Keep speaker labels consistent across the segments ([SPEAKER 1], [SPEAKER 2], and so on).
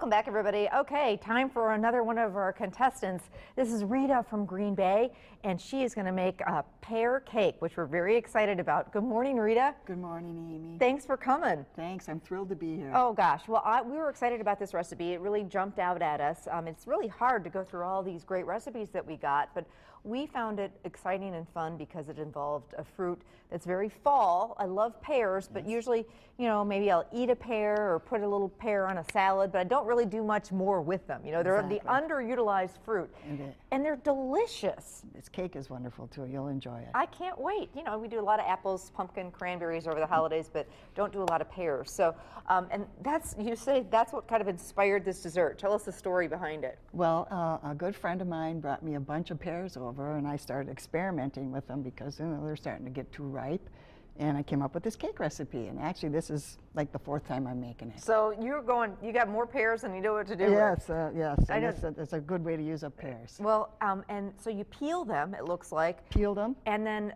[SPEAKER 1] Welcome back, everybody. Okay, time for another one of our contestants. This is Rita from Green Bay, and she is going to make a pear cake, which we're very excited about. Good morning, Rita.
[SPEAKER 2] Good morning, Amy.
[SPEAKER 1] Thanks for coming.
[SPEAKER 2] Thanks. I'm thrilled to be here.
[SPEAKER 1] Oh, gosh. Well, we were excited about this recipe. It really jumped out at us. It's really hard to go through all these great recipes that we got, but we found it exciting and fun because it involved a fruit that's very fall. I love pears, but usually, you know, maybe I'll eat a pear or put a little pear on a salad, but I don't really do much more with them. You know, they're the underutilized fruit, and they're delicious.
[SPEAKER 2] This cake is wonderful, too. You'll enjoy it.
[SPEAKER 1] I can't wait. You know, we do a lot of apples, pumpkin, cranberries over the holidays, but don't do a lot of pears. So, and you say that's what kind of inspired this dessert. Tell us the story behind it.
[SPEAKER 2] Well, a good friend of mine brought me a bunch of pears over, and I started experimenting with them because, you know, they're starting to get too ripe. And I came up with this cake recipe, and actually this is like the 4th time I'm making it.
[SPEAKER 1] So you got more pears than you know what to do
[SPEAKER 2] yes,
[SPEAKER 1] with.
[SPEAKER 2] Yes, and that's a good way to use up pears.
[SPEAKER 1] Well, and so you peel them, it looks like.
[SPEAKER 2] Peeled them.
[SPEAKER 1] And then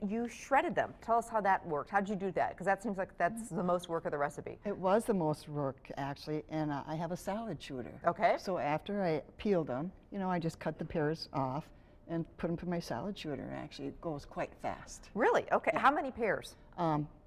[SPEAKER 1] you shredded them. Tell us how that worked. How'd you do that? Because that seems like that's the most work of the recipe.
[SPEAKER 2] It was the most work, actually, and I have a salad shooter.
[SPEAKER 1] Okay.
[SPEAKER 2] So after I peeled them, you know, I just cut the pears off and put them in my salad shooter. Actually, it goes quite fast.
[SPEAKER 1] Really? Okay. Yeah. How many pears?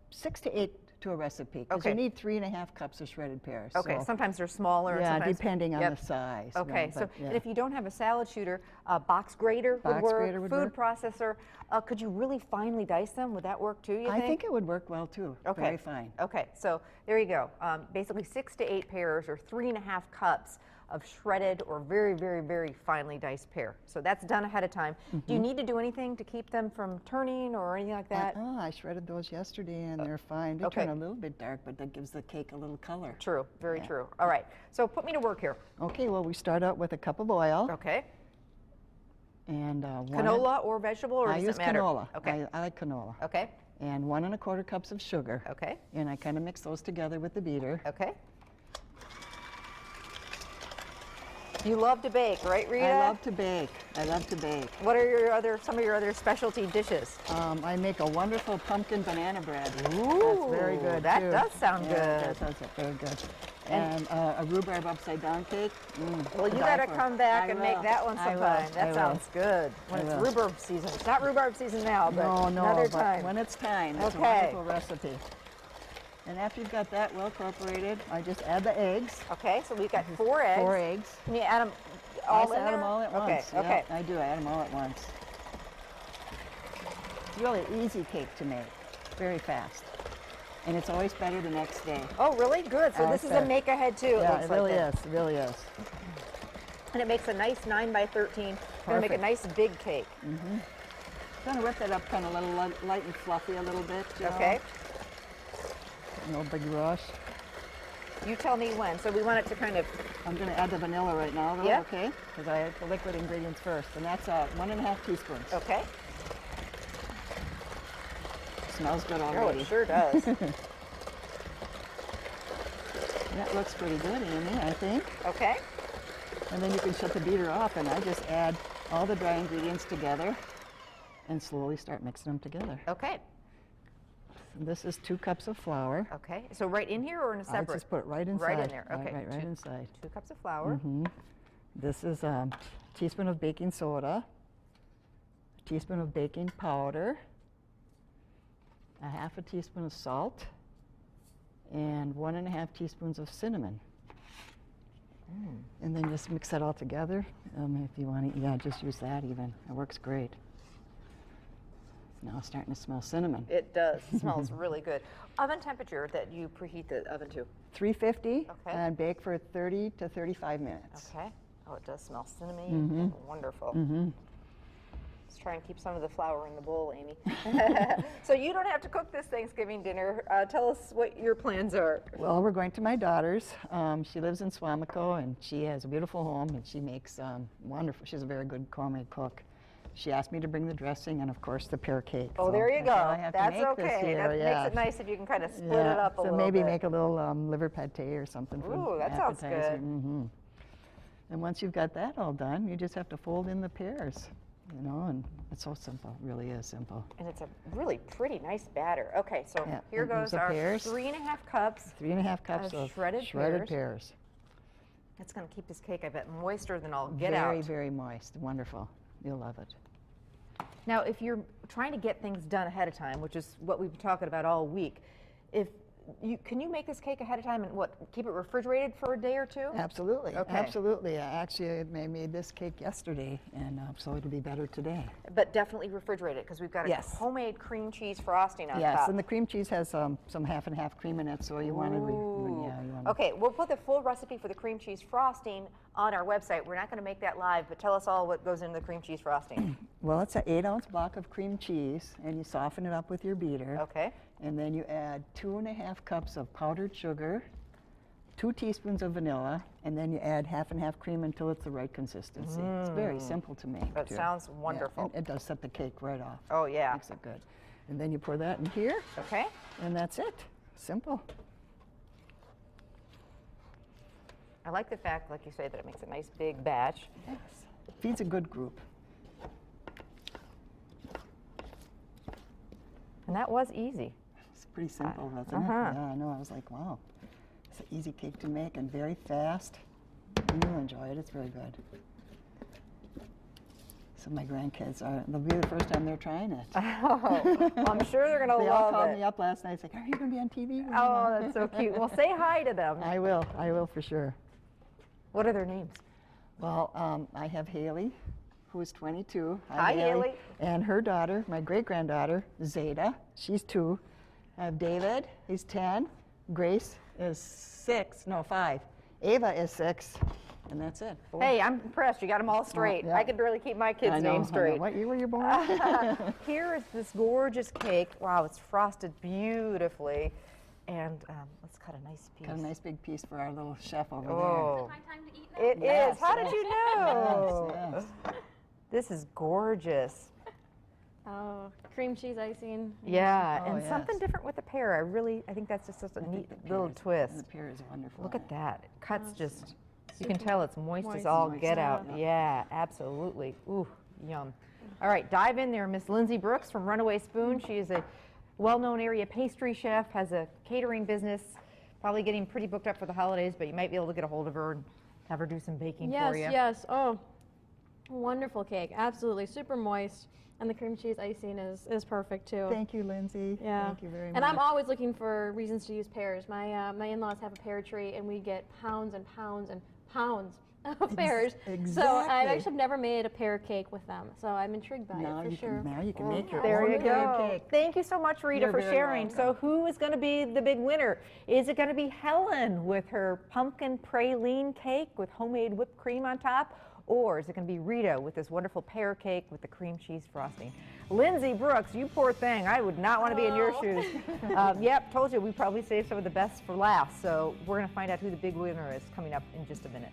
[SPEAKER 2] 6 to 8 to a recipe. Because you need 3½ cups of shredded pears.
[SPEAKER 1] Okay. So sometimes they're smaller.
[SPEAKER 2] Yeah,
[SPEAKER 1] sometimes,
[SPEAKER 2] depending on the size.
[SPEAKER 1] Okay.
[SPEAKER 2] No,
[SPEAKER 1] so and if you don't have a salad shooter, a box grater would work. Food processor. Could you really finely dice them? Would that work too? You think?
[SPEAKER 2] I think it would work well too.
[SPEAKER 1] Okay.
[SPEAKER 2] Very fine.
[SPEAKER 1] Okay. So there you go. Basically 6 to 8 pears, or 3½ cups of shredded or very, very, very finely diced pear. So that's done ahead of time. Do you need to do anything to keep them from turning or anything like that?
[SPEAKER 2] I shredded those yesterday and they're fine. They turn a little bit dark, but that gives the cake a little color.
[SPEAKER 1] True, very true. All right, so put me to work here.
[SPEAKER 2] Okay, well, we start out with a cup of oil.
[SPEAKER 1] Okay.
[SPEAKER 2] And
[SPEAKER 1] canola or vegetable, or does it matter?
[SPEAKER 2] I use canola.
[SPEAKER 1] Okay.
[SPEAKER 2] I like canola.
[SPEAKER 1] Okay.
[SPEAKER 2] And 1¼ cups of sugar.
[SPEAKER 1] Okay.
[SPEAKER 2] And I kind of mix those together with the beater.
[SPEAKER 1] Okay. You love to bake, right, Rita?
[SPEAKER 2] I love to bake. I love to bake.
[SPEAKER 1] What are some of your other specialty dishes?
[SPEAKER 2] I make a wonderful pumpkin banana bread.
[SPEAKER 1] Ooh,
[SPEAKER 2] that's very good.
[SPEAKER 1] That does sound good.
[SPEAKER 2] That sounds very good. And a rhubarb upside down cake.
[SPEAKER 1] Well, you got to come back and make that one sometime. That sounds good. When it's rhubarb season. It's not rhubarb season now, but another time.
[SPEAKER 2] When it's time, it's a wonderful recipe. And after you've got that well incorporated, I just add the eggs.
[SPEAKER 1] Okay, so we've got 4 eggs.
[SPEAKER 2] 4 eggs.
[SPEAKER 1] Can you add them all in there?
[SPEAKER 2] I add them all at once.
[SPEAKER 1] Okay.
[SPEAKER 2] Yeah, I do. I add them all at once. It's really easy cake to make. Very fast. And it's always better the next day.
[SPEAKER 1] Oh, really? Good. So this is a make ahead too.
[SPEAKER 2] Yeah, it really is. It really is.
[SPEAKER 1] And it makes a nice 9 by 13. Gonna make a nice big cake.
[SPEAKER 2] Kind of whip that up kind of a little light and fluffy a little bit.
[SPEAKER 1] Okay.
[SPEAKER 2] No big rush.
[SPEAKER 1] You tell me when. So we want it to kind of...
[SPEAKER 2] I'm going to add the vanilla right now, though,
[SPEAKER 1] yeah.
[SPEAKER 2] Okay? Because I add the liquid ingredients first, and that's 1½ teaspoons.
[SPEAKER 1] Okay.
[SPEAKER 2] Smells good already.
[SPEAKER 1] Oh, it sure does.
[SPEAKER 2] That looks pretty good, Amy, I think.
[SPEAKER 1] Okay.
[SPEAKER 2] And then you can shut the beater off, and I just add all the dry ingredients together and slowly start mixing them together.
[SPEAKER 1] Okay.
[SPEAKER 2] This is 2 cups of flour.
[SPEAKER 1] Okay, so right in here or in a separate?
[SPEAKER 2] I just put it right inside.
[SPEAKER 1] Right in there, okay.
[SPEAKER 2] Right inside.
[SPEAKER 1] 2 cups of flour.
[SPEAKER 2] This is a teaspoon of baking soda, a teaspoon of baking powder, a ½ teaspoon of salt, and 1½ teaspoons of cinnamon. And then just mix that all together. If you want to, just use that even. It works great. Now it's starting to smell cinnamon.
[SPEAKER 1] It does. It smells really good. Oven temperature that you preheat the oven to?
[SPEAKER 2] 350 and bake for 30 to 35 minutes.
[SPEAKER 1] Okay. Oh, it does smell cinnamony. Wonderful. Let's try and keep some of the flour in the bowl, Amy. So you don't have to cook this Thanksgiving dinner. Tell us what your plans are.
[SPEAKER 2] Well, we're going to my daughter's. She lives in Swamico, and she has a beautiful home, and she makes wonderful. She's a very good gourmet cook. She asked me to bring the dressing and, of course, the pear cake.
[SPEAKER 1] Oh,
[SPEAKER 2] so
[SPEAKER 1] there you go.
[SPEAKER 2] That's
[SPEAKER 1] okay. That makes it nice if you can kind of split it up a little bit.
[SPEAKER 2] So maybe make a little liver pate or something for
[SPEAKER 1] Ooh, that sounds good.
[SPEAKER 2] And once you've got that all done, you just have to fold in the pears, you know, and it's so simple. It really is simple.
[SPEAKER 1] And it's a really pretty nice batter. Okay, so here goes our
[SPEAKER 2] pears.
[SPEAKER 1] 3½ cups.
[SPEAKER 2] 3½ cups of shredded pears.
[SPEAKER 1] It's going to keep this cake, I bet, moister than all get
[SPEAKER 2] Very,
[SPEAKER 1] out.
[SPEAKER 2] very moist. Wonderful. You'll love it.
[SPEAKER 1] Now, if you're trying to get things done ahead of time, which is what we've been talking about all week, can you make this cake ahead of time and keep it refrigerated for a day or two?
[SPEAKER 2] Absolutely.
[SPEAKER 1] Okay.
[SPEAKER 2] Absolutely. Actually, I made this cake yesterday, and so it'll be better today.
[SPEAKER 1] But definitely refrigerate it because we've got a
[SPEAKER 2] Yes.
[SPEAKER 1] homemade cream cheese frosting on
[SPEAKER 2] Yes,
[SPEAKER 1] top.
[SPEAKER 2] and the cream cheese has some half and half cream in it, so you want to.
[SPEAKER 1] Okay, we'll put the full recipe for the cream cheese frosting on our website. We're not going to make that live, but tell us all what goes into the cream cheese frosting.
[SPEAKER 2] Well, it's an 8-ounce block of cream cheese, and you soften it up with your beater.
[SPEAKER 1] Okay.
[SPEAKER 2] And then you add 2½ cups of powdered sugar, 2 teaspoons of vanilla, and then you add half and half cream until it's the right consistency. It's very simple to make.
[SPEAKER 1] That
[SPEAKER 2] too.
[SPEAKER 1] sounds wonderful.
[SPEAKER 2] And it does set the cake right off.
[SPEAKER 1] Oh, yeah.
[SPEAKER 2] Makes it good. And then you pour that in here,
[SPEAKER 1] Okay.
[SPEAKER 2] and that's it. Simple.
[SPEAKER 1] I like the fact, like you say, that it makes a nice big batch.
[SPEAKER 2] Yes. Feeds a good group.
[SPEAKER 1] And that was easy.
[SPEAKER 2] It's pretty simple, wasn't it?
[SPEAKER 1] uh-huh.
[SPEAKER 2] Yeah, I know. I was like, wow. It's an easy cake to make and very fast. You'll enjoy it. It's very good. So my grandkids they'll be the first time they're trying it.
[SPEAKER 1] Oh, I'm sure they're going to
[SPEAKER 2] They all
[SPEAKER 1] love
[SPEAKER 2] called
[SPEAKER 1] it.
[SPEAKER 2] me up last night. It's like, are you going to be on TV?
[SPEAKER 1] Oh, that's so cute. Well, say hi to them.
[SPEAKER 2] I will for sure.
[SPEAKER 1] What are their names?
[SPEAKER 2] Well, I have Haley, who is 22.
[SPEAKER 1] Hi, Haley.
[SPEAKER 2] And her daughter, my great-granddaughter, Zeta. She's 2. I have David, he's 10. Grace is 5. Ava is 6. And that's it. 4.
[SPEAKER 1] Hey, I'm impressed. You got them all straight.
[SPEAKER 2] yeah.
[SPEAKER 1] I could barely keep my kids'
[SPEAKER 2] I know,
[SPEAKER 1] names
[SPEAKER 2] I know.
[SPEAKER 1] straight.
[SPEAKER 2] What year were you born?
[SPEAKER 1] Here is this gorgeous cake. Wow, it's frosted beautifully. And let's cut a nice piece.
[SPEAKER 2] Got a nice big piece for our little chef over
[SPEAKER 1] Oh,
[SPEAKER 3] My time to eat now?
[SPEAKER 1] it
[SPEAKER 2] Yes,
[SPEAKER 1] is. How did
[SPEAKER 2] yes.
[SPEAKER 1] you know?
[SPEAKER 2] Yes, yes.
[SPEAKER 1] This is gorgeous.
[SPEAKER 3] Oh, cream cheese icing.
[SPEAKER 1] Yeah,
[SPEAKER 2] Oh,
[SPEAKER 1] and something
[SPEAKER 2] yes.
[SPEAKER 1] different with the pear. I think that's just such a neat
[SPEAKER 2] The
[SPEAKER 1] little
[SPEAKER 2] pears-
[SPEAKER 1] twist.
[SPEAKER 2] The pear is wonderful.
[SPEAKER 1] Look at that. It cuts
[SPEAKER 3] Oh,
[SPEAKER 1] just, you can tell it's moist as
[SPEAKER 3] moist.
[SPEAKER 1] all
[SPEAKER 2] Moist,
[SPEAKER 1] get out.
[SPEAKER 2] yeah.
[SPEAKER 1] Yeah, absolutely. Ooh, yum. All right, dive in there. Miss Lindsay Brooks from Runaway Spoon. She is a well-known area pastry chef, has a catering business, probably getting pretty booked up for the holidays, but you might be able to get a hold of her and have her do some baking
[SPEAKER 3] Yes,
[SPEAKER 1] for you.
[SPEAKER 3] yes. Oh, wonderful cake. Absolutely. Super moist. And the cream cheese icing is perfect too.
[SPEAKER 2] Thank you, Lindsay.
[SPEAKER 3] Yeah.
[SPEAKER 2] Thank you very much.
[SPEAKER 3] And I'm always looking for reasons to use pears. My in-laws have a pear tree, and we get pounds and pounds and pounds of pears. So I
[SPEAKER 2] exactly.
[SPEAKER 3] actually have never made a pear cake with them. So I'm intrigued by
[SPEAKER 2] Now
[SPEAKER 3] it for
[SPEAKER 2] you
[SPEAKER 3] sure.
[SPEAKER 2] can, now you can make your
[SPEAKER 1] There
[SPEAKER 2] own
[SPEAKER 1] you
[SPEAKER 2] pear
[SPEAKER 1] go.
[SPEAKER 2] cake.
[SPEAKER 1] Thank you so much, Rita,
[SPEAKER 2] You're
[SPEAKER 1] for
[SPEAKER 2] very
[SPEAKER 1] sharing.
[SPEAKER 2] welcome.
[SPEAKER 1] So who is going to be the big winner? Is it going to be Helen with her pumpkin praline cake with homemade whipped cream on top? Or is it going to be Rita with this wonderful pear cake with the cream cheese frosting? Lindsay Brooks, you poor thing. I would not want to be in your
[SPEAKER 3] Oh.
[SPEAKER 1] shoes. Yep, told you we probably saved some of the best for last. So we're going to find out who the big winner is coming up in just a minute.